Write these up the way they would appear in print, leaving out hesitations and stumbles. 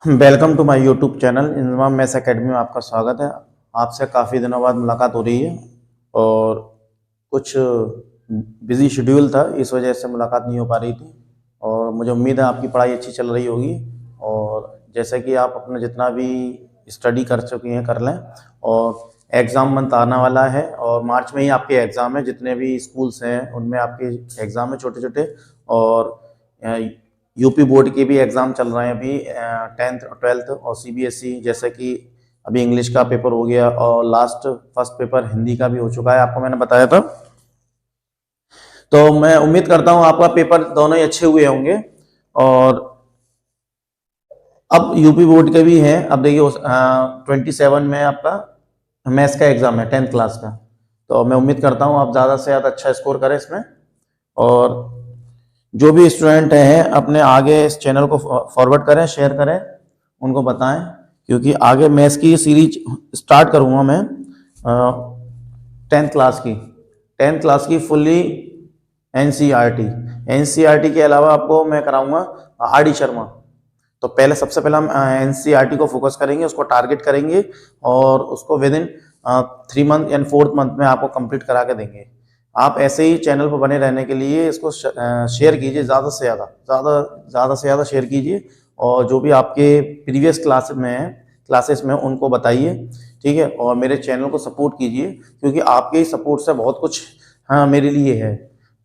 Welcome to my YouTube channel Inzamam maths academy में आपका स्वागत है। आपसे काफ़ी दिनों बाद मुलाकात हो रही है और कुछ बिजी शेड्यूल था, इस वजह से मुलाकात नहीं हो पा रही थी। और मुझे उम्मीद है आपकी पढ़ाई अच्छी चल रही होगी और जैसे कि आप अपना जितना भी स्टडी कर चुके हैं कर लें। और एग्ज़ाम मंथ आने वाला है और मार्च में ही आपके एग्ज़ाम है, जितने भी स्कूल्स हैं उनमें आपके एग्ज़ाम है छोटे छोटे। और यूपी बोर्ड के भी एग्ज़ाम चल रहे हैं अभी, 10th और 12th और सीबीएसई, जैसे कि अभी इंग्लिश का पेपर हो गया और लास्ट फर्स्ट पेपर हिंदी का भी हो चुका है, आपको मैंने बताया था। तो मैं उम्मीद करता हूँ आपका पेपर दोनों ही अच्छे हुए होंगे। और अब यूपी बोर्ड के भी हैं। अब देखिए 27 में आपका मैथ्स का एग्ज़ाम है 10th क्लास का। तो मैं उम्मीद करता हूँ आप ज़्यादा से ज़्यादा अच्छा स्कोर करें इसमें। और जो भी स्टूडेंट हैं अपने आगे इस चैनल को फॉरवर्ड करें, शेयर करें, उनको बताएं, क्योंकि आगे मैथ्स की सीरीज स्टार्ट करूंगा मैं 10th क्लास की फुल्ली एनसीईआरटी के अलावा आपको मैं कराऊंगा आर डी शर्मा। तो पहले सबसे पहले हम एनसीईआरटी को फोकस करेंगे, उसको टारगेट करेंगे और उसको विद इन 3 मंथ या 4th मंथ में आपको कंप्लीट करा के देंगे। आप ऐसे ही चैनल पर बने रहने के लिए इसको शेयर कीजिए, ज़्यादा से ज़्यादा शेयर कीजिए। और जो भी आपके प्रीवियस क्लासेस में उनको बताइए, ठीक है। और मेरे चैनल को सपोर्ट कीजिए, क्योंकि आपके ही सपोर्ट से बहुत कुछ मेरे लिए है,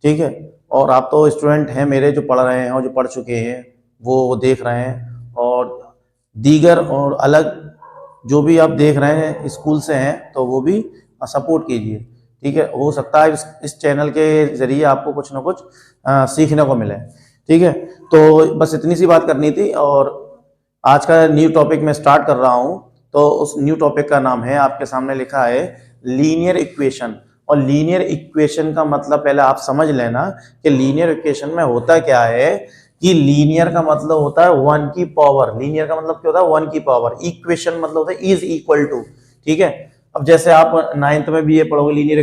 ठीक है। और आप तो स्टूडेंट हैं मेरे, जो पढ़ रहे हैं और जो पढ़ चुके हैं वो देख रहे हैं। और दीगर और अलग जो भी आप देख रहे हैं स्कूल से हैं तो वो भी सपोर्ट कीजिए, ठीक है। हो सकता है इस चैनल के जरिए आपको कुछ ना कुछ सीखने को मिले, ठीक है। तो बस इतनी सी बात करनी थी। और आज का न्यू टॉपिक मैं स्टार्ट कर रहा हूं। तो उस न्यू टॉपिक का नाम है, आपके सामने लिखा है, लीनियर इक्वेशन। और लीनियर इक्वेशन का मतलब पहले आप समझ लेना कि लीनियर इक्वेशन में होता क्या है। कि लीनियर का मतलब होता है 1 की पावर। लीनियर का मतलब क्या होता है? 1 की पावर। इक्वेशन मतलब होता है इज इक्वल टू, ठीक है। अब जैसे आप 9th में भी ये पढ़ोगे लीनियर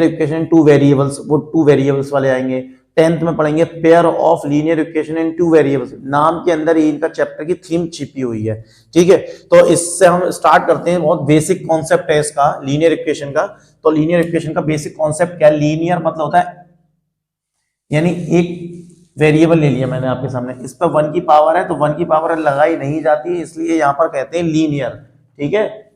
इक्वेशन 2 वेरिएबल्स, वो 2 वेरिएबल्स वाले आएंगे। 10th में पढ़ेंगे pair of linear equation in 2 variables. नाम के अंदर ही इनका चैप्टर की थीम छिपी हुई है, ठीक है। तो इससे हम स्टार्ट करते हैं। बहुत बेसिक कॉन्सेप्ट है इसका, लीनियर इक्वेशन का। तो लीनियर इक्वेशन का बेसिक कॉन्सेप्ट क्या है? लीनियर मतलब होता है, यानी एक वेरिएबल ले लिया मैंने आपके सामने, इस पर 1 की पावर है तो 1 की पावर लगाई नहीं जाती, इसलिए यहां पर कहते हैं लीनियर, ठीक है।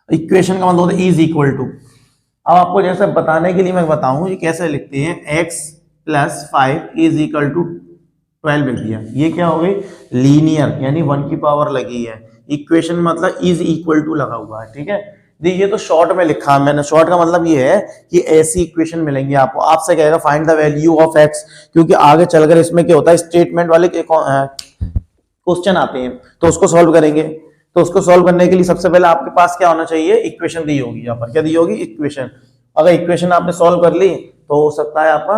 इक्वेशन का मतलब होता है इज इक्वल टू। अब आपको जैसे बताने के लिए मैं बताऊं ये कैसे लिखते हैं। x + 5 इज इक्वल टू 12 लिख दिया। ये क्या हो गई? लीनियर, यानी 1 की पावर लगी है। इक्वेशन मतलब इज इक्वल टू लगा हुआ है, ठीक है। देखिए तो शॉर्ट में लिखा मैंने। शॉर्ट का मतलब ये है कि ऐसी इक्वेशन मिलेंगी आपको। आपसे कहेगा find the value of x, क्योंकि आगे चलकर इसमें क्या होता है, स्टेटमेंट वाले क्वेश्चन आते हैं तो उसको सॉल्व करेंगे। तो उसको सॉल्व करने के लिए सबसे पहले आपके पास क्या होना चाहिए? इक्वेशन दी होगी। यहाँ पर क्या दी होगी? इक्वेशन। अगर इक्वेशन आपने सॉल्व कर ली तो हो सकता है आपका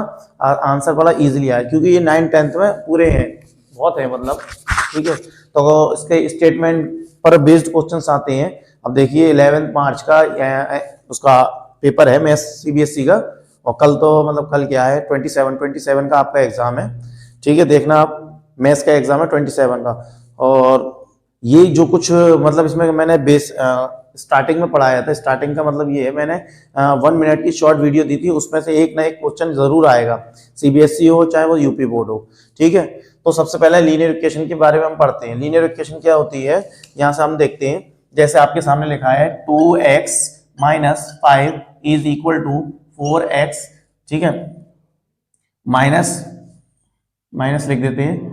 आंसर बड़ा इजीली आए, क्योंकि ये 9th 10th में पूरे हैं, बहुत है मतलब, ठीक है। तो इसके स्टेटमेंट पर बेस्ड क्वेश्चंस आते हैं। अब देखिए 11 मार्च का उसका पेपर है मैथ्स सीबीएसई का। और कल तो मतलब कल क्या है, 27 का आपका एग्जाम है, ठीक है। देखना आप, मैथ्स का एग्जाम है 27 का। और ये जो कुछ मतलब इसमें मैंने बेस स्टार्टिंग में पढ़ाया था। स्टार्टिंग का मतलब ये है, मैंने 1 मिनट की शॉर्ट वीडियो दी थी, उसमें से एक ना एक क्वेश्चन जरूर आएगा, सीबीएसई हो चाहे वो यूपी बोर्ड हो, ठीक है। तो सबसे पहले लीनियर इक्वेशन के बारे में हम पढ़ते हैं। लीनियर इक्वेशन क्या होती है, यहाँ से हम देखते हैं। जैसे आपके सामने लिखा है 2x - 5 is equal to 4x, ठीक है। माइनस लिख देते हैं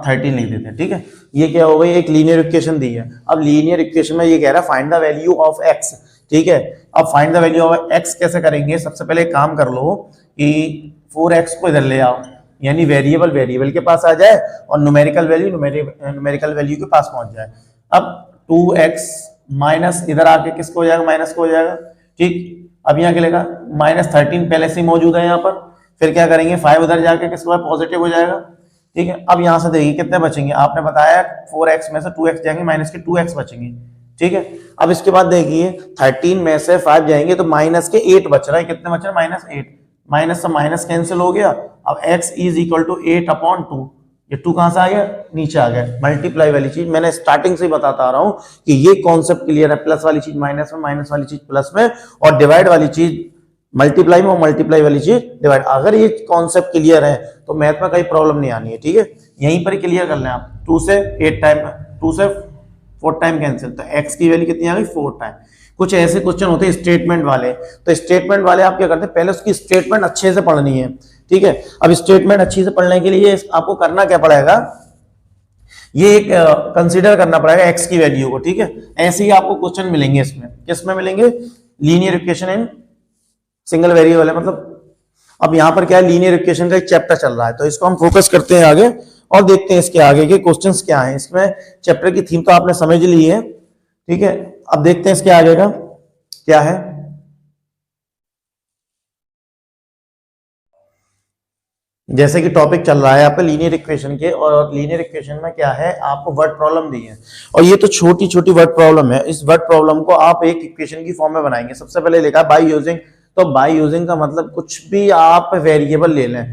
13 लिख देते हैं, ठीक है। ये क्या हो गई? एक लीनियर इक्वेशन दी है। अब लीनियर इक्वेशन में ये कह रहा है find the value of x, ठीक है। अब find the value of x कैसे करेंगे? सबसे पहले एक काम कर लो कि 4x को इधर ले आओ, यानी वेरिएबल के पास आ जाए और न्यूमेरिकल वैल्यू के पास पहुंच जाए। अब 2x माइनस इधर आके किसको हो जाएगा? माइनस को हो जाएगा, ठीक। अब यहाँ क्या लेगा? -13 पहले से ही मौजूद है यहाँ पर। फिर क्या करेंगे? 5 उधर जाके किसको पॉजिटिव हो जाएगा, ठीक है। अब यहां से देखिए कितने बचेंगे। आपने बताया 4x में से 2x जाएंगे, माइनस के 2x बचेंगे, ठीक है। अब इसके बाद देखिए 13 में से 5 जाएंगे तो माइनस के 8 बच रहा है। कितने बच रहे हैं? -8। माइनस से माइनस कैंसिल हो गया। अब x इज इक्वल टू 8/2, ये 2 कहां से आ गया, नीचे आ गया। मल्टीप्लाई वाली चीज मैंने स्टार्टिंग से ही बताता आ रहा हूं कि ये कॉन्सेप्ट क्लियर है, प्लस वाली चीज माइनस में, माइनस वाली चीज प्लस में, और डिवाइड वाली चीज मल्टीप्लाई में, और मल्टीप्लाई वाली चीज डिवाइड। अगर ये कॉन्सेप्ट क्लियर है तो मैथ में कोई प्रॉब्लम नहीं आनी है, ठीक है। यहीं पर क्लियर कर लें आप। 2 से 8 टाइम, 2 से 4 टाइम कैंसिल, तो x की वैल्यू कितनी आ गई, 4 टाइम। कुछ ऐसे क्वेश्चन होते हैं स्टेटमेंट वाले, तो स्टेटमेंट वाले आप क्या करते हैं, पहले उसकी स्टेटमेंट अच्छे से पढ़नी है, ठीक है। अब स्टेटमेंट अच्छी से पढ़ने के लिए आपको करना क्या पड़ेगा, ये एक कंसीडर करना पड़ेगा x की वैल्यू को, ठीक है। ऐसे ही आपको क्वेश्चन मिलेंगे इसमें, किसमें मिलेंगे, linear equation in single variable है, मतलब अब यहां पर क्या है, लीनियर इक्वेशन का एक चैप्टर चल रहा है, तो इसको हम फोकस करते हैं आगे और देखते हैं इसके आगे के क्वेश्चंस क्या हैं। इसमें चैप्टर की थीम तो आपने समझ ली है, ठीक है। अब देखते हैं इसके आगे का क्या है। जैसे कि टॉपिक चल रहा है यहाँ पे लीनियर इक्वेशन के, और लीनियर इक्वेशन में क्या है, आपको वर्ड प्रॉब्लम दी है, और ये तो छोटी छोटी वर्ड प्रॉब्लम है। इस वर्ड प्रॉब्लम को आप एक इक्वेशन की फॉर्म में बनाएंगे। सबसे पहले लिखा बाय यूजिंग, तो बाय यूजिंग का मतलब कुछ भी आप वेरिएबल ले लें,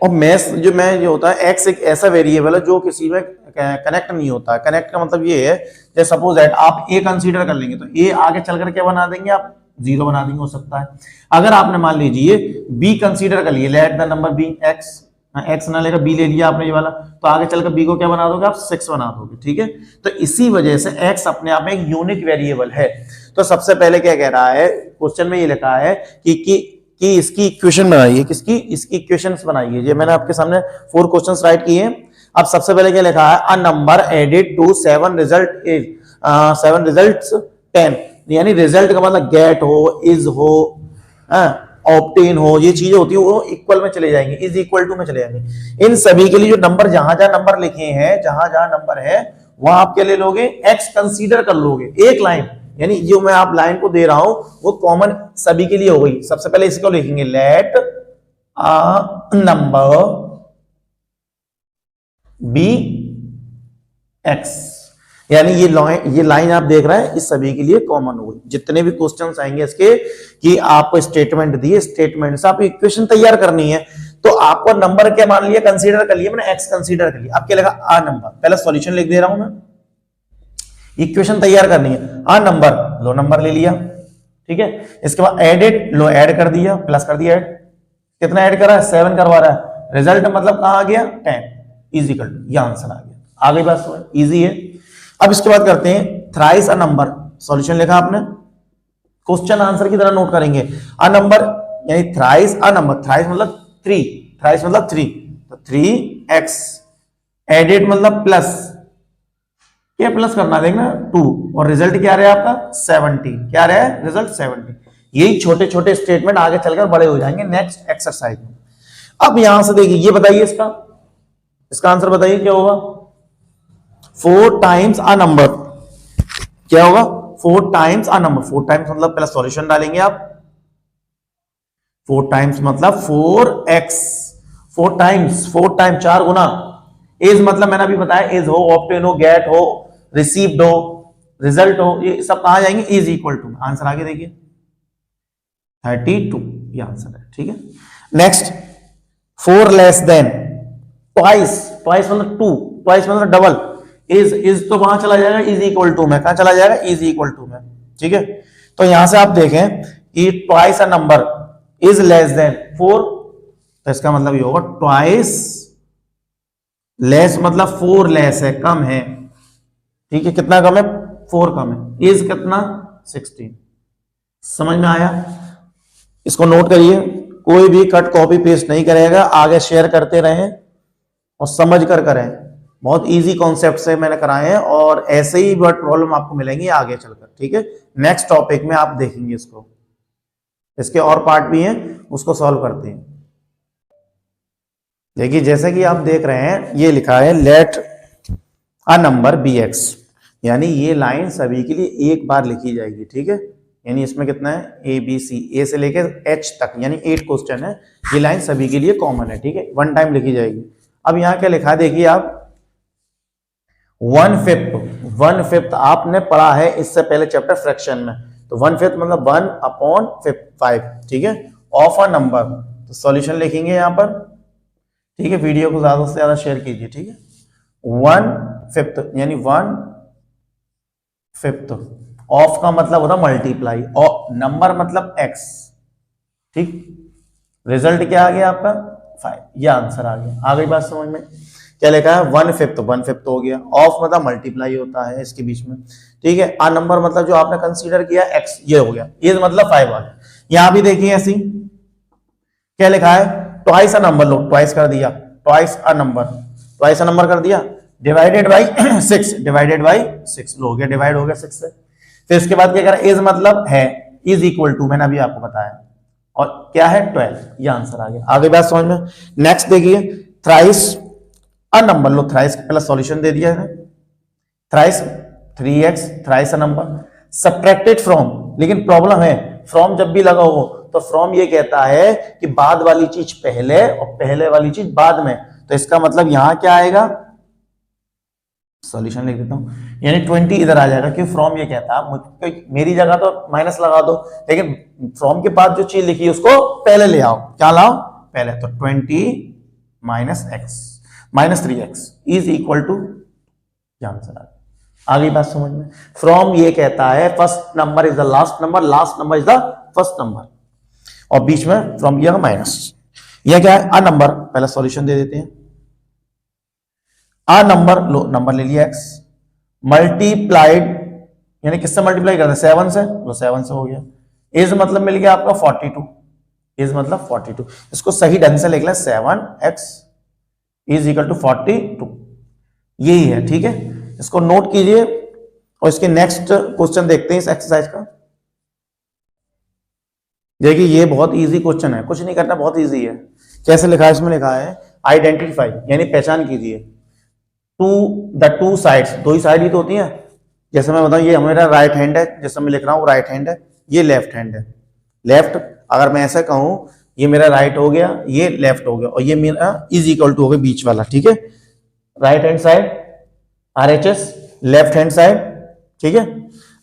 और मैथ जो होता है, एक्स एक ऐसा वेरिएबल है जो किसी में कनेक्ट नहीं होता। कनेक्ट का मतलब ये है, जैसे सपोज दैट आप ए कंसीडर कर लेंगे, तो ए आगे चलकर क्या बना देंगे, आप 0 बना देंगे, हो सकता है। अगर आपने मान लीजिए बी कंसीडर कर लिए, let the number be x, x ना लेकर बी ले लिया आपने ये वाला, तो आगे चलकर बी को क्या बना दोगे आप, 6 बना दोगे, ठीक है। तो इसी वजह से एक्स अपने आप में एक यूनिक वेरिएबल है। तो सबसे पहले क्या कह रहा है, क्वेश्चन में ये लिखा है कि इसकी इक्वेशन बनाइए, किसकी, इसकी इक्वेशंस बनाइए। ये मैंने आपके सामने 4 क्वेश्चंस राइट किए हैं। अब सबसे पहले क्या लिखा है, a number added to 7 result is 7 results 10, यानी रिजल्ट का मतलब गेट हो, इज हो, ऑब्टेन हो, ये चीजें होती है वो इक्वल में चले जाएंगे, इज इक्वल टू में चले जाएंगे। इन सभी के लिए जो नंबर, जहां जहां नंबर लिखे हैं, जहां जहां नंबर है, वहां आप क्या ले लोगे, एक्स कंसीडर कर लोगे, एक लाइन, यानी जो मैं आप लाइन को दे रहा हूं वो कॉमन सभी के लिए हो गई। सबसे पहले इसको लिखेंगे, let a number be x, यानी ये लाइन आप देख रहे हैं, इस सभी के लिए कॉमन हो गई। जितने भी क्वेश्चंस आएंगे इसके कि आपको स्टेटमेंट दिए, स्टेटमेंट से आप इक्वेशन तैयार करनी है, तो आपको नंबर क्या मान लिया, कंसीडर कर लिया, मैंने एक्स कंसीडर कर लिया। अब क्या लगा, आ नंबर, पहले सॉल्यूशन लिख दे रहा हूं मैं, इक्वेशन तैयार करनी है, आ नंबर, लो नंबर ले लिया, ठीक है। इसके बाद एडेड, लो ऐड कर दिया, प्लस कर दिया, ऐड कितना ऐड करा है, 7 करवा रहा है, रिजल्ट मतलब कहां आ गया, 10 इजिकल टू, ये आंसर आ गया। आगे बात इजी है। अब इसके बाद करते हैं थ्राइस अ नंबर, सॉल्यूशन लिखा आपने, क्वेश्चन आंसर की तरह नोट करेंगे। अ नंबर यानी थ्राइस अ नंबर, थ्राइस मतलब 3, थ्राइस मतलब 3, तो 3x एडेड मतलब प्लस, क्या प्लस करना देखना 2, और रिजल्ट क्या रहा आपका 17, क्या रहा है रिजल्ट 17। यही छोटे छोटे स्टेटमेंट आगे चलकर बड़े हो जाएंगे नेक्स्ट एक्सरसाइज में। अब यहां से देखिए, ये बताइए इसका आंसर बताइए क्या होगा, 4 टाइम्स अ नंबर, क्या होगा 4 टाइम्स अ नंबर, 4 टाइम्स मतलब पहले सॉल्यूशन डालेंगे आप, 4 टाइम्स मतलब 4x, 4 टाइम्स 4 गुना, इज मतलब मैंने अभी बताया, इज हो, ऑब्टेन हो, गेट हो, रिसीव्ड हो, रिजल्ट हो, ये सब कहां जाएंगे, इज इक्वल टू। आंसर आगे देखिए 32, ये आंसर है, ठीक है। Next 4 less than, twice, twice मतलब 2, ट्वाइस मतलब डबल, इज तो वहां चला जाएगा, इज इक्वल टू में, कहां चला जाएगा, इज इक्वल टू में, ठीक है। तो यहां से आप देखें कि twice a number is less than 4, तो इसका मतलब ये होगा ट्वाइस लेस मतलब 4 लेस है, कम है, ठीक है। कितना कम है, 4 कम है, इज कितना 16। समझ में आया, इसको नोट करिए, कोई भी कट कॉपी पेस्ट नहीं करेगा, आगे शेयर करते रहें और समझ कर करें। बहुत इजी कॉन्सेप्ट से मैंने कराए हैं, और ऐसे ही वर्ड प्रॉब्लम आपको मिलेंगी आगे चलकर, ठीक है। नेक्स्ट टॉपिक में आप देखेंगे इसको, इसके और पार्ट भी हैं, उसको सॉल्व करते हैं। देखिए जैसे कि आप देख रहे हैं, ये लिखा है let a number be x, यानी ये लाइन सभी के लिए एक बार लिखी जाएगी, ठीक है। यानी इसमें कितना है, ए बी सी, ए से लेकर एच तक, यानी 8 क्वेश्चन है, ये लाइन सभी के लिए कॉमन है, ठीक है, 1 टाइम लिखी जाएगी। अब यहाँ क्या लिखा है देखिए आप, 1/5 आपने पढ़ा है इससे पहले चैप्टर फ्रैक्शन में, तो 1/5 मतलब 1/5, ठीक है, ऑफ अ नंबर। तो सॉल्यूशन लिखेंगे यहां पर, ठीक है, वीडियो को ज्यादा से ज्यादा शेयर कीजिए। ठीक है, 1/5 यानी 1/5 ऑफ का मतलब होता मल्टीप्लाई और नंबर मतलब x। ठीक, रिजल्ट क्या आ गया आपका 5, ये आंसर आ गया। आ गई बात समझ में? क्या लिखा है 1/5 हो गया, ऑफ मतलब मल्टीप्लाई होता है इसके बीच में। ठीक है, आ नंबर मतलब जो आपने कंसीडर किया x, ये हो गया, ये मतलब 5 आ गया। यहां भी देखिए ऐसी क्या लिखा है, twice a number low, twice कर दिया, ट्वाइस अ नंबर कर दिया, डिवाइडेड बाई 6, डिवाइडेड बाई 6 हो गया, डिवाइड हो गया 6 से। फिर इसके बाद क्या करें, इज मतलब है, इज इक्वल टू मैंने अभी आपको बताया, और क्या है 12, ये आंसर आ गया। आगे बात समझ में? नेक्स्ट देखिए, thrice a number low, thrice का पहला सॉल्यूशन दे दिया है, thrice 3x, thrice a number, subtracted from, लेकिन प्रॉब्लम है फ्रॉम जब भी लगा हो तो फ्रॉम ये कहता है कि बाद वाली चीज पहले और पहले वाली चीज बाद में, तो इसका मतलब यहां क्या आएगा, सॉल्यूशन लिख देता हूं, यानी 20 इधर आ जाएगा, क्यों फ्रॉम ये कहता है, मेरी जगह तो माइनस लगा दो, लेकिन फ्रॉम के बाद जो चीज लिखी है उसको पहले ले आओ, क्या लाओ पहले, तो 20 minus x minus 3x is equal to, answer आ गया। आगे बात समझ में? फ्रॉम ये कहता है first number is the last number, last number is the first number, और बीच में फ्रॉम ये माइनस, यह क्या है, अ नंबर, पहला सॉल्यूशन दे देते हैं, आ नंबर लो, नंबर ले लिया x, मल्टीप्लाइड यानी किससे मल्टीप्लाई करते हैं, 7 से, तो 7 से हो गया, इज मतलब मिल गया आपका 42, इज मतलब 42, इसको सही ढंग से लिख लें, 7x इज इक्वल टू 42, यही है। ठीक है, इसको नोट कीजिए और इसके नेक्स्ट क्वेश्चन देखते हैं इस एक्सरसाइज का। देखिए ये बहुत इजी क्वेश्चन है, कुछ नहीं करना, बहुत इजी है। कैसे लिखा है, इसमें लिखा है आइडेंटिफाई यानी पहचान कीजिए, टू साइड्स, दो ही साइड ही तो होती हैं, जैसे मैं बताऊं ये हमारा राइट हैंड है, जैसे मैं लिख रहा हूं राइट हैंड है, ये लेफ्ट हैंड है, लेफ्ट, अगर मैं ऐसा कहूं ये मेरा राइट हो गया, ये लेफ्ट हो गया, और ये मेरा इज इक्वल टू हो गया बीच वाला। ठीक है, right hand side RHS, left hand side. ठीक है,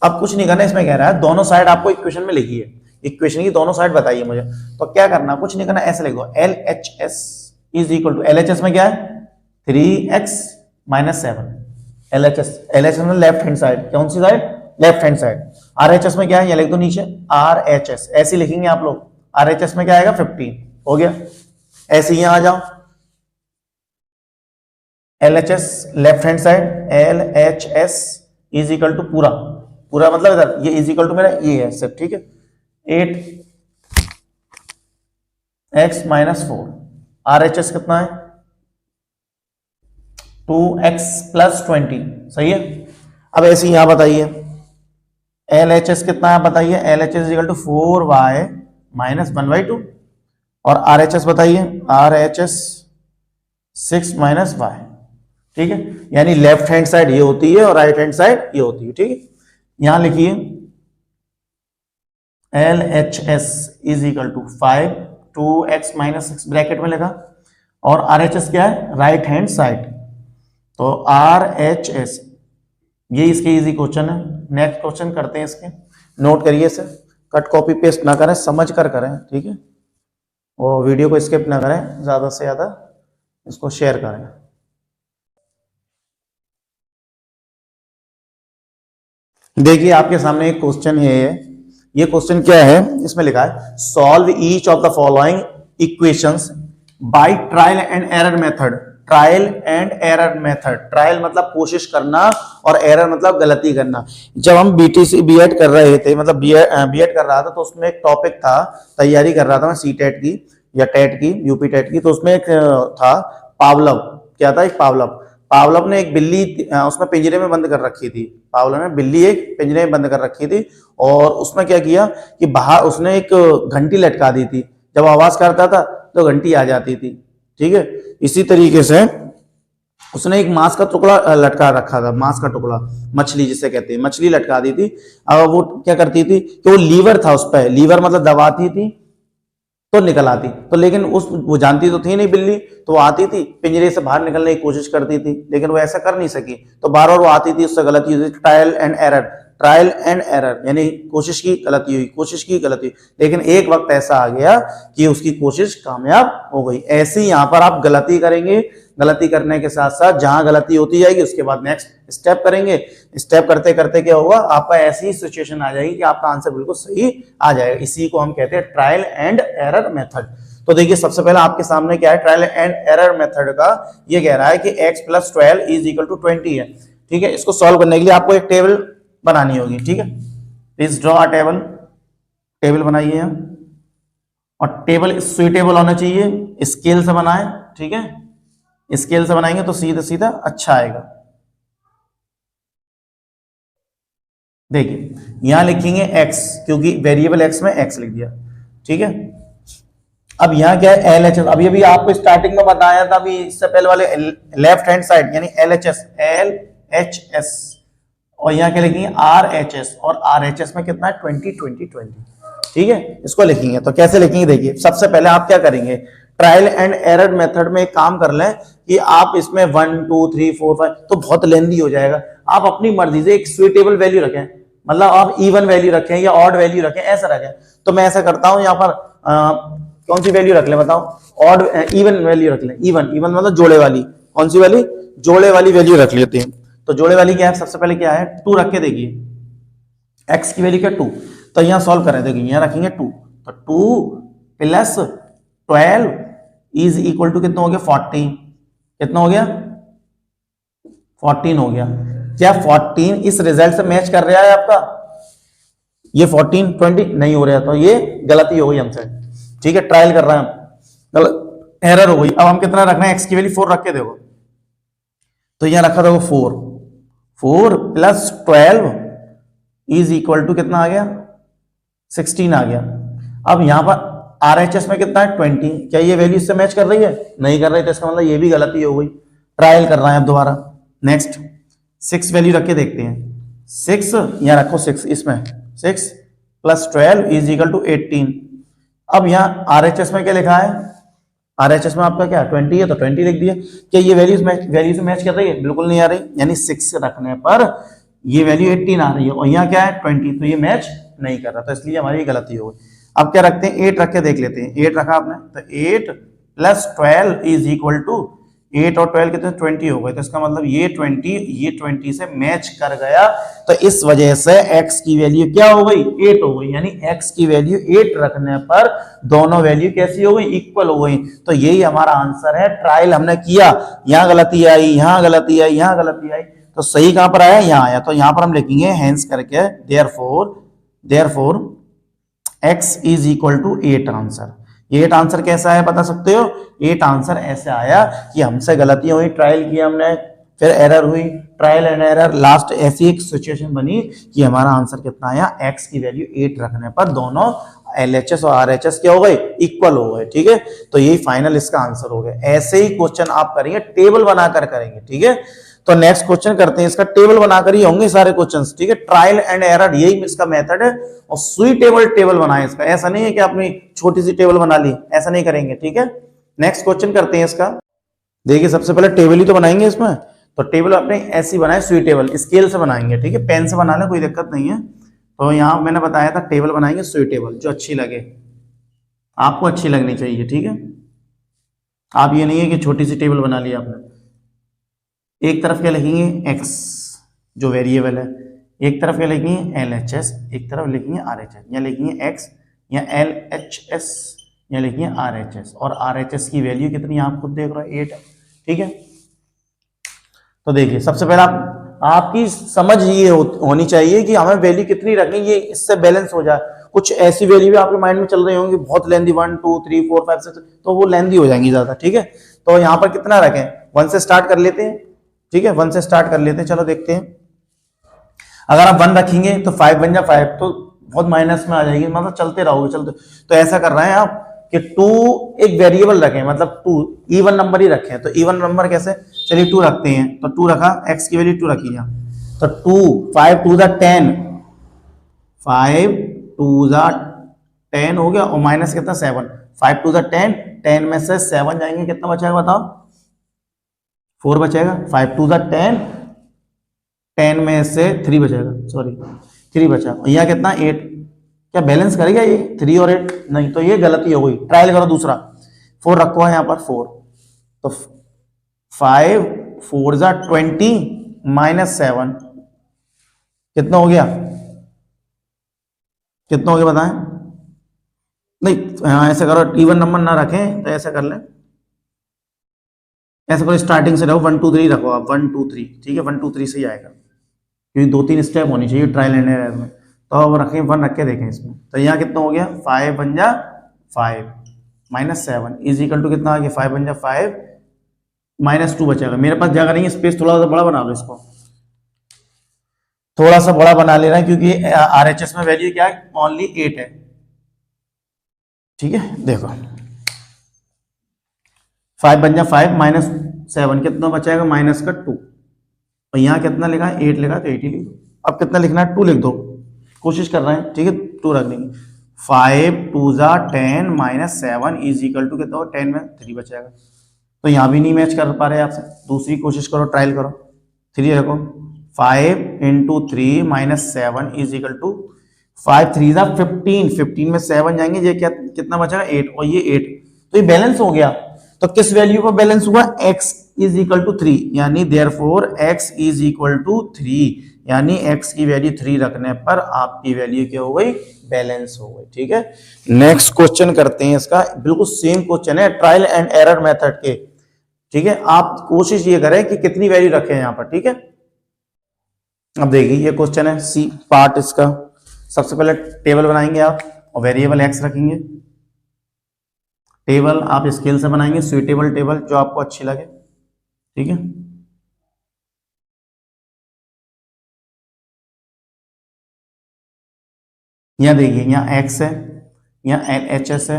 अब कुछ नहीं करना, इसमें कह रहा है दोनों साइड आपको इक्वेशन में लिखी है, इक्वेशन की दोनों साइड बताइए मुझे, तो क्या करना, कुछ नहीं करना, ऐसे लिख दो, LHS is equal to, LHS में क्या है 3x माइनस 7, LHS में लेफ्ट हैंड साइड, कौन सी side, left hand side. RHS में क्या है, ये लिख दो नीचे RHS, ऐसे लिखेंगे आप लोग, RHS में क्या आएगा 15, हो गया, ऐसे ही आ जाओ, LHS left hand side, LHS is equal to पूरा, पूरा मतलब इधर, ये इज इक्वल टू मेरा ये है सब। ठीक है, 8x माइनस 4, RHS कितना है 2x प्लस 20, सही है। अब ऐसे ही यहां बताइए LHS कितना है बताइए, LHS is equal to 4y minus 1/2, और RHS बताइए, RHS 6 माइनस y। ठीक है, यानी लेफ्ट हैंड साइड ये होती है और राइट हैंड साइड ये होती है। ठीक है, यहां लिखिए LHS is equal to 5, 2x minus 6 bracket में लिखा, और RHS क्या है राइट हैंड साइड, तो RHS, ये इसके इजी क्वेश्चन है। नेक्स्ट क्वेश्चन करते हैं, इसके नोट करिए, इसे कट कॉपी पेस्ट ना करें, समझ कर करें। ठीक है, और वीडियो को स्किप ना करें, ज्यादा से ज्यादा इसको शेयर करें। देखिए आपके सामने एक क्वेश्चन है, ये क्वेश्चन क्या है, इसमें लिखा है solve each of the following equations by trial and error method. Trial and error method, trial मतलब कोशिश करना और एरर मतलब गलती करना। जब हम BTC बीएड कर रहे थे, मतलब बीएड कर रहा था, तो उसमें एक टॉपिक था, तैयारी कर रहा था मैं CTET की या टेट की, यूपी टेट की, तो उसमें एक था पावलव, क्या था, एक पावलव ने एक बिल्ली उसमें पिंजरे में बंद कर रखी थी, पावलव ने बिल्ली एक पिंजरे में बंद कर रखी थी, और उसमें क्या किया कि बाहर उसने एक घंटी लटका दी थी, जब आवाज करता था तो घंटी आ जाती थी। ठीक है, इसी तरीके से उसने एक मांस का टुकड़ा लटका रखा था, मांस का टुकड़ा, मछली जिसे कहते हैं, मछली लटका दी थी। अब वो क्या करती थी कि वो लीवर था उस पर, लीवर मतलब दबाती थी तो निकल आती, तो लेकिन वो जानती तो थी नहीं बिल्ली, तो वो आती थी पिंजरे से बाहर निकलने की कोशिश करती थी, लेकिन वो ऐसा कर नहीं सकी, तो बार बार वो आती थी, उससे गलती होती थी। Trial and error, trial and error, यानी कोशिश की गलती हुई, कोशिश की गलती हुई, लेकिन एक वक्त ऐसा आ गया कि उसकी कोशिश कामयाब हो गई। ऐसे ही यहाँ पर आप गलती करेंगे, गलती करने के साथ साथ जहां गलती होती जाएगी उसके बाद नेक्स्ट स्टेप करेंगे, स्टेप करते करते क्या होगा, आपका ऐसी ही सिचुएशन आ जाएगी कि आपका आंसर बिल्कुल सही आ जाएगा। इसी को हम कहते हैं ट्रायल एंड एरर मेथड। तो देखिए सबसे पहले आपके सामने क्या है, ट्रायल एंड एरर मेथड का ये कह रहा है कि x + 12 = 20 है। ठीक है, इसको सॉल्व करने के लिए आपको एक टेबल बनानी होगी। ठीक है, please draw a table, table बनाइए और टेबल सुइटेबल होना चाहिए, स्केल से बनाए। ठीक है, स्केल से बनाएंगे तो सीधा सीधा अच्छा आएगा। देखिए यहां लिखेंगे x, क्योंकि वेरिएबल x में x लिख दिया। ठीक है, अब यहाँ क्या है LHS, अभी अभी आपको स्टार्टिंग में बताया था, अभी इससे पहले वाले लेफ्ट हैंड साइड यानी LHS, और यहाँ क्या लिखेंगे RHS, और RHS में कितना है 20 20 20। ठीक है, इसको लिखेंगे तो कैसे लिखेंगे, देखिए सबसे पहले आप क्या करेंगे, ट्रायल एंड एरर मेथड में एक काम कर लें कि आप इसमें 1 2 3 4 5 तो बहुत लेंदी हो जाएगा, आप अपनी मर्जी से एक सुइटेबल वैल्यू रखें, मतलब आप इवन वैल्यू रखें या ऑड वैल्यू रखें, ऐसा रखें। तो मैं ऐसा करता हूं, यहाँ पर कौन सी वैल्यू रख ले बताओ, ऑड इवन वैल्यू रख ले, इवन इवन मतलब जोड़े वाली, कौन सी वाली, जोड़े वाली वैल्यू रख लेते हैं। तो जोड़े वाली क्या है, सबसे पहले क्या है 2 रख के देखिए, x की वैल्यू क्या 2, तो यहां सॉल्व करें, देखिए यहां रखेंगे 2, तो 2 + 12 = कितना हो गया 14, कितना हो गया 14 हो गया। क्या 14 इस रिजल्ट से मैच कर रहा है आपका, ये 14 20 नहीं हो रहा, तो ये गलती हो गई हमसे। ठीक है, ट्रायल कर रहे हैं हम, एरर हो गई। अब हम कितना रखना है, x की वैल्यू 4 रख के देखो, तो यहां रखा देखो 4 + 12 = कितना आ गया 16 आ गया। अब यहां पर RHS में कितना है 20, क्या ये वैल्यू इससे मैच कर रही है, नहीं कर रही, तो इसका मतलब ये भी गलती हो गई, ट्रायल कर रहे हैं अब दोबारा। नेक्स्ट 6 वैल्यू रख के देखते हैं, 6 यहां रखो 6, इसमें 6 + 12 = 18। अब यहाँ RHS में क्या लिखा है, RHS में आपका क्या 20 है, तो 20 लिख दिया। क्या ये वैल्यू से मैच कर रही है, बिल्कुल नहीं आ रही, यानी 6 रखने पर ये वैल्यू 18 आ रही है, और यहाँ क्या है 20, तो ये मैच नहीं कर रहा, तो इसलिए हमारी गलती हो गई। अब क्या रखते हैं, 8 रख के देख लेते हैं, 8 रखा आपने, तो 8 + 12 = 8 और 12 कितने 20 हो गए, तो इसका मतलब ये 20 से मैच कर गया, तो इस वजह से x की वैल्यू क्या हो गई 8 हो गई, यानी x की वैल्यू 8 रखने पर दोनों वैल्यू कैसी हो गई, इक्वल हो गई। तो यही हमारा आंसर है, ट्रायल हमने किया, यहां गलती आई, यहां गलती आई, यहां गलती आई, तो सही कहां पर आया, यहां आया। तो यहां पर हम लिखेंगे हेंस करके देयरफॉर x = 8 आंसर। 8 आंसर कैसा है बता सकते हो, 8 आंसर ऐसे आया कि हमसे गलतियां हुई, ट्रायल किया हमने, फिर एरर हुई, ट्रायल एंड एरर, लास्ट ऐसी एक सिचुएशन बनी कि हमारा आंसर कितना आया, x की वैल्यू 8 रखने पर दोनों LHS और RHS क्या हो गए, इक्वल हो गए। ठीक है, तो यही फाइनल इसका आंसर हो गया। ऐसे ही क्वेश्चन आप करेंगे, टेबल बनाकर करेंगे। ठीक है, तो नेक्स्ट क्वेश्चन करते हैं, इसका टेबल बनाकर ही होंगे सारे क्वेश्चंस। ठीक है, ट्रायल एंड एरर यही इसका मेथड है, और सुइटेबल टेबल बनाए इसका, ऐसा नहीं है कि आपने छोटी सी टेबल बना ली, ऐसा नहीं करेंगे। ठीक है, नेक्स्ट क्वेश्चन करते हैं इसका। देखिए सबसे पहले टेबल ही तो बनाएंगे इसमें, तो टेबल अपने ऐसी बनाए सुइटेबल, स्केल से बनाएंगे। ठीक है, पेन से बना ले कोई दिक्कत नहीं है। तो यहां मैंने बताया था टेबल बनाएंगे सुइटेबल, जो अच्छी लगे, आपको अच्छी लगनी चाहिए। ठीक है, आप ये नहीं है कि छोटी सी टेबल बना ली आपने। एक तरफ क्या लिखेंगे x जो वेरिएबल है, एक तरफ क्या लिखेंगे LHS, एक तरफ लिखेंगे RHS, या लिखेंगे x या LHS या लिखेंगे RHS, और RHS की वैल्यू कितनी आप खुद देख रहे हो 8 है। ठीक है, तो देखिए सबसे पहले आपकी समझ ये होनी चाहिए कि हमें वैल्यू कितनी रखनी, ये इससे बैलेंस हो जाए। कुछ ऐसी वैल्यू भी आपके माइंड में चल रही होंगी बहुत लेंदी, 1 2 3 4 5 6, तो वो लेंदी हो जाएंगी ज्यादा। ठीक है, तो यहाँ पर कितना रखें, 1 से स्टार्ट कर लेते हैं। ठीक है, 1 से स्टार्ट कर लेते हैं, चलो देखते हैं। अगर आप 1 रखेंगे तो 5 बन जा 5, तो बहुत माइनस में आ जाएगी, मतलब चलते रहोगे चलते। तो ऐसा कर रहे हैं आप कि 2 एक वेरिएबल रखें, मतलब 2 इवन नंबर ही रखें। तो इवन नंबर कैसे, चलिए 2 रखते हैं, तो 2 रखा, x की वैल्यू 2 रखी, तो 2 5 2 10, 5 2 10 हो गया, और माइनस कितना 7, 5 2 10, 10 में से 7 जाएंगे, कितना बचेगा बताओ, 4 बचेगा। 5 2 10, 10 में से 3 बचेगा, सॉरी 3 बचा, यहाँ कितना 8, क्या बैलेंस करेगा ये 3 और 8? नहीं, तो ये गलती हो गई। ट्रायल करो दूसरा, 4 रखो है यहाँ पर 4, तो 5 4 जा 20 माइनस 7 कितना हो गया? कितना हो गया बताएं? नहीं ऐसे करो, इवन नंबर ना रखें तो ऐसा कर लें, ऐसा करो स्टार्टिंग से रखो 1 2 3 रखो आप, 1 2 3, ठीक है 1 2 3 से ही आएगा, क्योंकि 2-3 स्टेप होनी चाहिए ट्रायल एंड एरर में। तो अब रखें 1 रख के देखें इसमें, तो यहाँ कितना हो गया? 5 बन जा 5 माइनस 7 इज इक्वल टू कितना आ गया? 5 बन जा 5 माइनस 2 बचेगा। मेरे पास जगह नहीं है, स्पेस थोड़ा सा बड़ा बना लो, इसको थोड़ा सा बड़ा बना ले रहा है, क्योंकि RHS में वैल्यू क्या है? ओनली 8 है, ठीक है। देखो 5 बन जा 5 माइनस 7 कितना बचाएगा? माइनस का 2, और यहाँ कितना लिखा है? 8 लिखा है, तो 8 ही लिख दो। अब कितना लिखना है? 2 लिख दो, कोशिश कर रहे हैं, ठीक है 2 रख देंगे। 5 2 जा 10 माइनस 7 इज इक्वल टू कितना? 10 में 3 बचेगा, तो यहाँ भी नहीं मैच कर पा रहे आपसे। दूसरी कोशिश करो, ट्रायल करो, 3 रखो, 5 into 3 minus 7 is equal to 5 3 जा 15, 15 में 7 जाएंगे, ये क्या कितना बचेगा? 8, और ये 8, तो ये बैलेंस हो गया। तो किस वैल्यू पर बैलेंस हुआ? x इज इक्वल टू 3, यानी therefore x is equal to 3, यानी x की वैल्यू 3 रखने पर आपकी वैल्यू क्या हो गई? बैलेंस हो गई, ठीक है। नेक्स्ट क्वेश्चन करते हैं, इसका बिल्कुल सेम क्वेश्चन है ट्रायल एंड एरर मेथड के, ठीक है। आप कोशिश ये करें कि कितनी वैल्यू रखें यहाँ पर, ठीक है। अब देखिए ये क्वेश्चन है, सी पार्ट इसका। सबसे पहले टेबल बनाएंगे आप, और वेरिएबल x रखेंगे। टेबल आप स्केल से बनाएंगे, सुइटेबल टेबल जो आपको अच्छी लगे, ठीक है। यहाँ देखिए, यहाँ x है, यहाँ LHS है,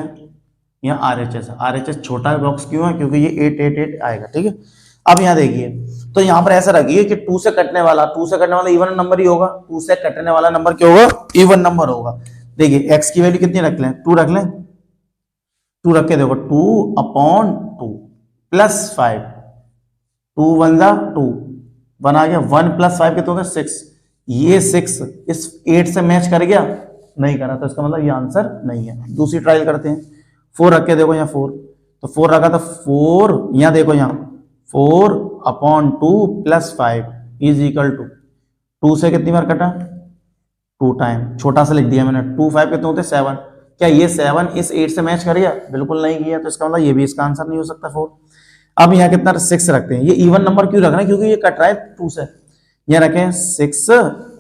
यहाँ RHS है। RHS छोटा बॉक्स क्यों है? क्योंकि ये 8 8 8 आएगा, ठीक है। अब यहाँ देखिए, तो यहाँ पर ऐसा रखिए कि 2 से कटने वाला इवन नंबर ही होगा, 2 से कटने वाला नंबर क्या होगा? इवन नंबर होगा। देखिए x की वैल्यू कितनी रख लें? 2 रख लें, 2 रख के देखो, 2/2 प्लस 5, 2 1 जा 2 1 आ गया, 1 प्लस 5 कितना होगा? 6। ये 6 इस 8 से मैच कर गया? नहीं करा, तो इसका मतलब ये आंसर नहीं है। दूसरी ट्रायल करते हैं, 4 रख के देखो, यहाँ 4, तो 4 रखा, तो 4 यहाँ देखो, यहाँ 4/2 प्लस 5 इज इक्वल टू 2 से कितनी बार कटा? 2 टाइम, छोटा सा लिख दिया मैंने। 2 5 कितने होते? 7। क्या ये 7 इस 8 से मैच कर गया? बिल्कुल नहीं किया, तो इसका मतलब ये भी इसका आंसर नहीं हो सकता 4। अब यहाँ कितना? 6 रखते हैं। ये इवन नंबर क्यों रखना है? क्योंकि ये कट रहा है 2 से। यहाँ रखें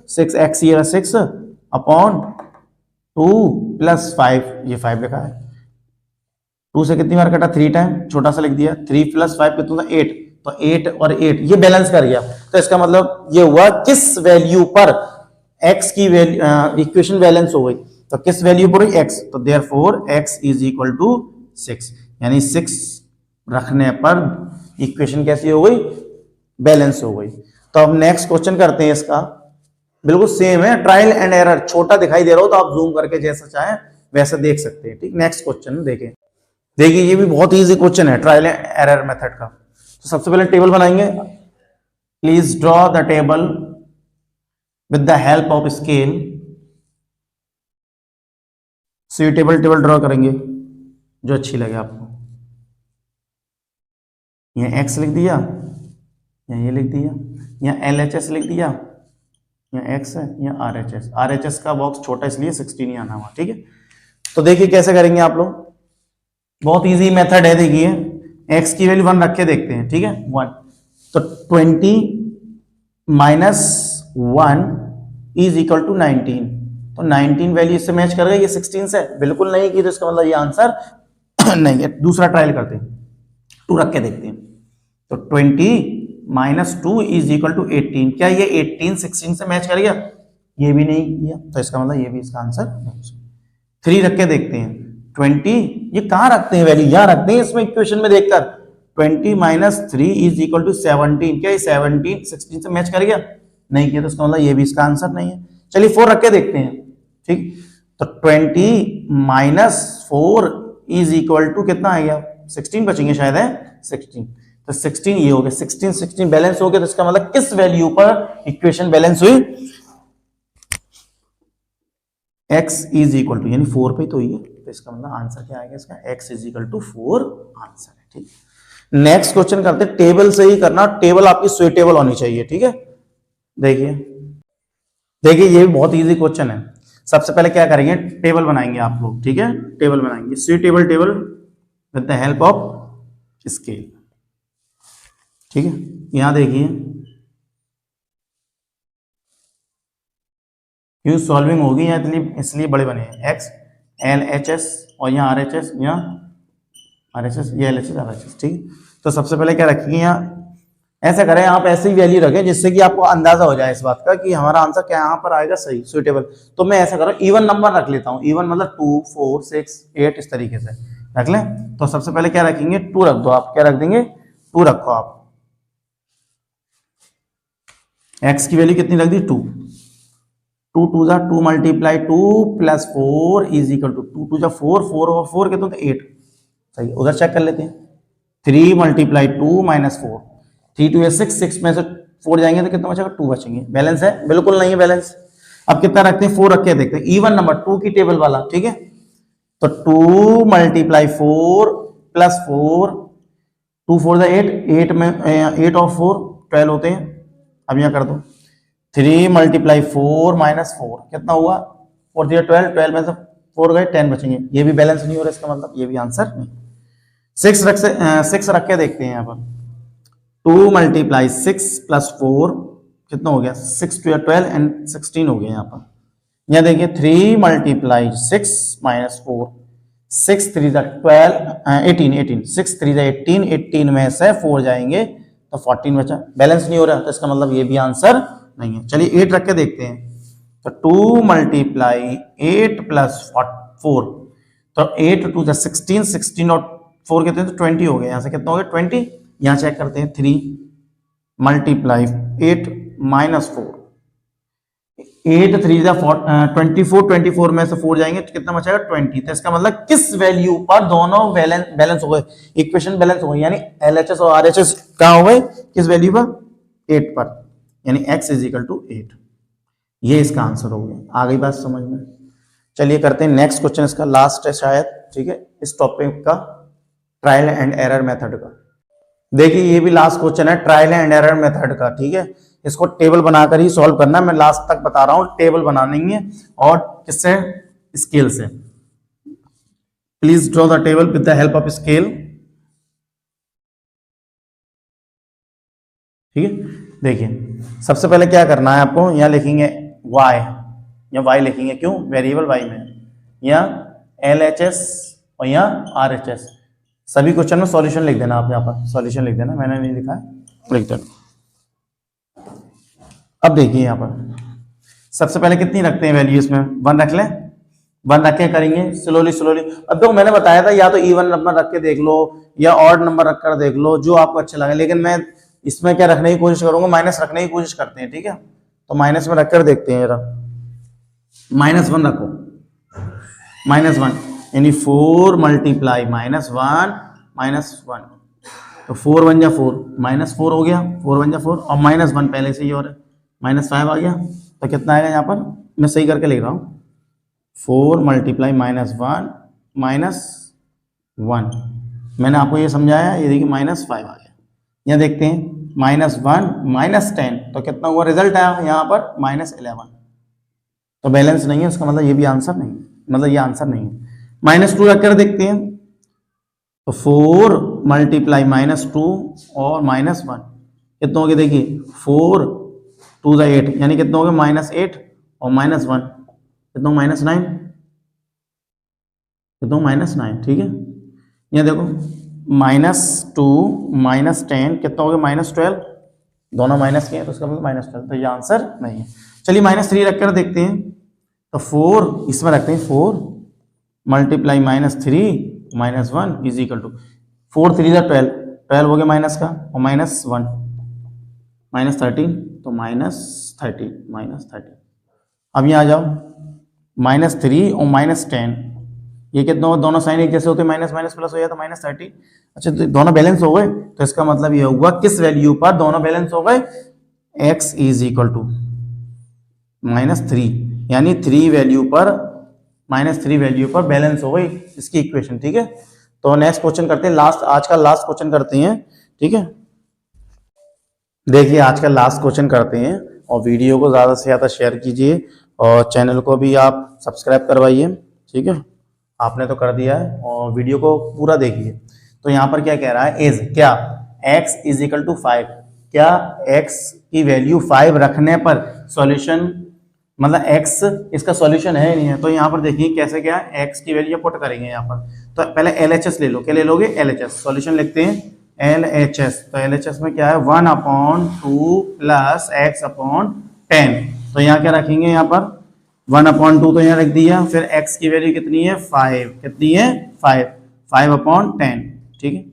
6x, ये 6/2 प्लस 5, ये 5 लिखा है। 2 से कितनी बार कटा? 3 टाइम, छोटा सा लिख दिया। 3 प्लस 5 कितना होता? 8, तो 8 और 8 ये बैलेंस कर गया। तो इसका मतलब ये हुआ किस वैल्यू पर x की वैल्यू इक्वेशन बैलेंस हो गई, तो किस वैल्यू पर x, तो therefore x is equal to 6, यानी 6 रखने पर इक्वेशन कैसी हो गई? बैलेंस हो गई। तो अब नेक्स्ट क्वेश्चन करते हैं, इसका बिल्कुल सेम है, ट्रायल एंड एरर। छोटा दिखाई दे रहा हो तो आप जूम करके जैसा चाहें वैसा देख सकते हैं, ठीक। नेक्स्ट क्वेश्चन देखें, देखिए ये भी बहुत इजी क्वेश्चन है ट्रायल एंड एरर मेथड का। तो सबसे पहले टेबल बनाएंगे। Please draw the table with the help of scale. Suitable table draw करेंगे जो अच्छी लगे आपको। यहाँ x लिख दिया, यहाँ ये लिख दिया, यहाँ LHS लिख दिया, यहाँ x है, यहाँ RHS। RHS का बॉक्स छोटा इसलिए 16 ही आना हुआ, ठीक है। तो देखिए कैसे करेंगे आप लोग, बहुत इजी मेथड है। देखिए x की वैल्यू 1 रख के देखते हैं, ठीक है 1, तो 20 माइनस 1 इज इक्वल टू 19, तो 19 वैल्यू इससे मैच कर गई, ये 16 से बिल्कुल नहीं की, तो इसका मतलब ये आंसर नहीं है। दूसरा ट्रायल करते हैं, 2 रख के देखते हैं, तो 20 माइनस 2 इज इक्वल टू 18, क्या ये 18 16 से मैच कर गया? ये भी नहीं किया, तो इसका मतलब ये भी इसका आंसर नहीं। 3 रख के देखते हैं, 20 ये कहाँ रखते हैं वैल्यू? यहाँ रखते हैं इसमें इक्वेशन में देखकर। 20 माइनस 3 इज इक्वल टू 17, क्या ये 17 16 से मैच कर गया? नहीं किया, तो इसका मतलब ये भी इसका आंसर नहीं है। चलिए 4 रख के देखते हैं, ठीक। तो 20 माइनस 4 इज इक्वल टू कितना आ गया? 16 बचेंगे शायद, है 16, तो 16 ये हो गया, 16 16 बैलेंस हो गया। तो इसका मतलब किस वैल्यू पर इक्वेशन बैलेंस हुई? x इज इक्वल टू, यानी 4 पे तो ही है, तो इसका मतलब आंसर क्या आएगा इसका, x is equal to 4 answer है। ठीक, नेक्स्ट क्वेश्चन करते हैं, टेबल से ही करना, टेबल आपकी सुइटेबल होनी चाहिए। ठीक है, देखिए देखिए ये भी बहुत इजी क्वेश्चन है। सबसे पहले क्या करेंगे, टेबल बनाएंगे आप लोग। ठीक है, टेबल बनाएंगे, suitable table with the help of scale. ठीक है, यहां देखिए क्यों सॉल्विंग होगी यहाँ, इसलिए बड़े बने हैं, एक्स एल एच एस और यहाँ आर एच एस, यहाँ आर एच एस, ये L H S R H S. ठीक, तो सबसे पहले क्या रखेंगे, यहाँ ऐसा करें, आप ऐसे ही वैल्यू रखें जिससे कि आपको अंदाजा हो जाए इस बात का कि हमारा आंसर क्या यहाँ पर आएगा सही, सुइटेबल। तो मैं ऐसा करूँ, इवन नंबर रख लेता हूँ, इवन मतलब 2 4 6 8 इस तरीके से रख लें। तो सबसे पहले क्या रखेंगे, 2 रख दो आप, क्या रख देंगे, 2 रखो आप। एक्स की वैल्यू कितनी रख दी, 2, 2 2 जा 2 multiply 2 plus 4 is equal to 2 2 जा 4, 4 और 4 कितना होता है 8। सही, उधर चेक कर लेते हैं, 3 मल्टीप्लाई 2 माइनस 4, 3 2 6, 6 में से 4 जाएंगे तो कितना बचेगा, 2 बचेंगे। बैलेंस है, बिल्कुल नहीं है बैलेंस। अब कितना रखते हैं, 4 रख के देखते हैं, इवन नंबर 2 की टेबल वाला। ठीक है, तो 2 मल्टीप्लाई 4 प्लस 4, 2 4 जा 8, 8 में 8 और 4 12 होते हैं। अब यहाँ कर दो, 3 मल्टीप्लाई 4 माइनस 4 कितना हुआ, 4 3 12, 12 में से 4 गए 10 बचेंगे। ये भी बैलेंस नहीं हो रहा, इसका मतलब ये भी आंसर नहीं। 6 रख के देखते हैं यहाँ पर, 2 मल्टीप्लाई 6 प्लस 4 कितना हो गया, 6 2 12 एंड 16 हो गया। यहाँ पर यहाँ देखिए 3 मल्टीप्लाई 6 माइनस 4, 6 3 12 18 18, 6 3 18, 18 में से 4 जाएंगे तो 14 बचा। बैलेंस नहीं हो रहा, तो इसका मतलब ये भी आंसर नहीं है। चलिए 8 रख के देखते हैं, तो 2 मल्टीप्लाई 8 प्लस 4, तो 8 2 16, 16 और 4 कितने, तो 20 हो गए। यहाँ से कितना हो गया 20। यहाँ चेक करते हैं, 3 मल्टीप्लाई 8 माइनस 4, 8 3 24, 24 में से 4 जाएंगे तो कितना बचेगा 20। तो इसका मतलब किस वैल्यू पर दोनों बैलेंस हो गए, इक्वेशन बैलेंस हो गई, यानी LHS और RHS कहाँ हो गए, किस वैल्यू पर, 8 पर, यानी x इज इक्वल टू 8। ये इसका आंसर हो गया। आ गई बात समझ में। चलिए करते हैं नेक्स्ट क्वेश्चन, इसका लास्ट है शायद। ठीक है, इस टॉपिक का ट्रायल एंड एरर मेथड का। देखिए ये भी लास्ट क्वेश्चन है ट्रायल एंड एरर मेथड का। ठीक है, इसको टेबल बनाकर ही सॉल्व करना है, मैं लास्ट तक बता रहा हूं, टेबल बनानी है और किससे, स्केल से। Please draw the table with the help of scale. ठीक है, देखिए सबसे पहले क्या करना है आपको, यहां लिखेंगे y, या y लिखेंगे, क्यों, वेरिएबल y में, या LHS और यहाँ RHS। सभी क्वेश्चन में सॉल्यूशन लिख देना, आप यहाँ पर सॉल्यूशन लिख देना, मैंने नहीं लिखा है, लिख देना। अब देखिए यहाँ पर सबसे पहले कितनी रखते हैं वैल्यू, इसमें 1 रख लें, 1 रख के करेंगे स्लोली स्लोली। अब देखो मैंने बताया था या तो इवन नंबर रख के देख लो या ऑड नंबर रख कर देख लो, जो आपको अच्छा लगे, लेकिन मैं इसमें क्या रखने की कोशिश करूंगा, माइनस रखने की कोशिश करते हैं। ठीक है, तो माइनस में रखकर देखते हैं जरा, -1 रखो, -1 यानी 4 मल्टीप्लाई -1 -1, तो 4 1 जा 4, -4 हो गया, 4 1 जा 4 और -1 पहले से ही और -5 आ गया, तो कितना आएगा यहाँ पर, मैं सही करके लिख रहा हूँ, 4 मल्टीप्लाई -1 -1, मैंने आपको ये समझाया, ये देखिए -5 आ गया। यहाँ देखते हैं -1 -10, तो कितना हुआ, रिजल्ट आया यहाँ पर -11, तो बैलेंस नहीं है, उसका मतलब ये भी आंसर नहीं है, मतलब ये आंसर नहीं है। -2 रखकर देखते हैं, तो 4 मल्टीप्लाई -2 और -1 कितना हो गया, देखिए 4 2 8, यानी कितना हो गया -8 और -1 कितना, -9, कितना -9। ठीक है, यहाँ देखो -2 -10 कितना हो गया, -12, दोनों माइनस के हैं तो उसका मतलब -12, तो ये आंसर नहीं है। चलिए -3 रखकर देखते हैं, तो 4 इसमें रखते हैं, 4 मल्टीप्लाई -3 -1 इज इक्वल टू 4 3 12, 12 हो गया माइनस का, और -1 -13, तो -30। अब यहाँ आ जाओ, -3 और -10, ये कितना, दोनों साइन एक जैसे होते हैं, माइनस माइनस प्लस हो जाए तो -30। अच्छा, तो दोनों बैलेंस हो गए, तो इसका मतलब ये होगा किस वैल्यू पर दोनों बैलेंस हो गए, x इज इक्वल टू -3, यानी 3 वैल्यू पर -3 वैल्यू पर बैलेंस हो गई इसकी इक्वेशन। ठीक है, तो नेक्स्ट क्वेश्चन करते हैं, लास्ट आज का लास्ट क्वेश्चन करते हैं। ठीक है, देखिए आज का लास्ट क्वेश्चन करते हैं, और वीडियो को ज़्यादा से ज़्यादा शेयर कीजिए और चैनल को भी आप सब्सक्राइब करवाइए। ठीक है, आपने तो कर दिया है, और वीडियो को पूरा देखिए। तो यहाँ पर क्या कह रहा है, इज क्या x इज इक्वल टू 5, क्या x की वैल्यू 5 रखने पर सॉल्यूशन, मतलब x इसका सॉल्यूशन है नहीं है। तो यहाँ पर देखिए कैसे, क्या x की वैल्यू पुट करेंगे यहाँ पर। तो पहले LHS ले लो, क्या ले लोगे, LHS सॉल्यूशन लिखते हैं LHS। तो LHS में क्या है, 1/2 प्लस x अपॉन 10। तो यहाँ क्या रखेंगे, यहाँ पर 1/2 तो यहाँ रख दिया, फिर x की वैल्यू कितनी है 5, कितनी है 5/10। ठीक है,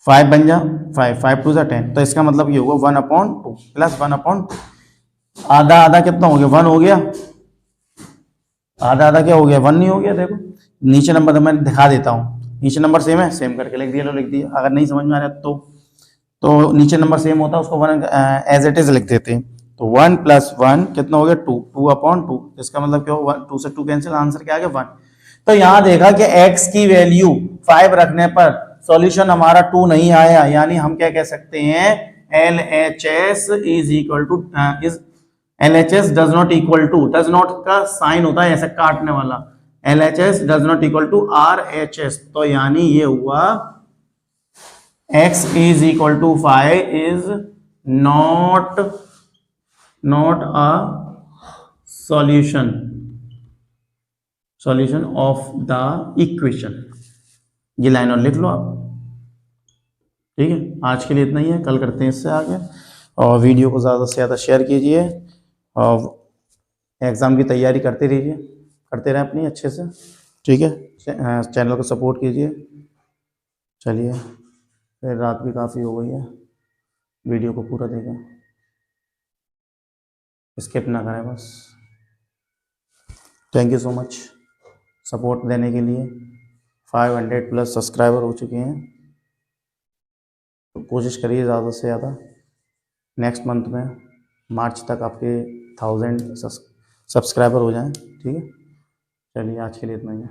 5 बन जा 5 2 10। तो इसका मतलब ये होगा 1/2 प्लस 1/2, आधा आधा कितना हो गया, 1 हो गया, आधा आधा क्या हो गया, 1 नहीं हो गया। देखो नीचे नंबर मैं दिखा देता हूँ, नीचे नंबर सेम है, सेम करके लिख दिया, लो लिख दिया। अगर नहीं समझ में आ रहा तो नीचे नंबर सेम होता है उसको 1 एज इट इज लिख देते हैं। तो 1 + 1 कितना हो गया 2, 2/2। इसका मतलब क्या हो, 2 से 2 कैंसिल, आंसर क्या आ गया 1। तो यहां देखा कि x की वैल्यू 5 रखने पर सॉल्यूशन हमारा 2 नहीं आया, यानी हम क्या कह सकते हैं, LHS is equal to LHS does not equal to, does not का साइन होता है ऐसे काटने वाला, LHS does not equal to RHS। तो यानी ये हुआ x is equal to 5 is not a solution of the equation. ये लाइन और लिख लो आप। ठीक है, आज के लिए इतना ही है, कल करते हैं इससे आगे, और वीडियो को ज़्यादा से ज़्यादा शेयर कीजिए, और एग्ज़ाम की तैयारी करते रहिए, करते रहें अपनी अच्छे से। ठीक है, चैनल को सपोर्ट कीजिए। चलिए, फिर रात भी काफ़ी हो गई है, वीडियो को पूरा देखें, स्किप ना करें बस। Thank you so much support देने के लिए। 500+ सब्सक्राइबर हो चुके हैं, तो कोशिश करिए ज़्यादा से ज़्यादा नेक्स्ट मंथ में, मार्च तक आपके 1000 सब्सक्राइबर हो जाएं। ठीक है, चलिए आज के लिए इतना ही है।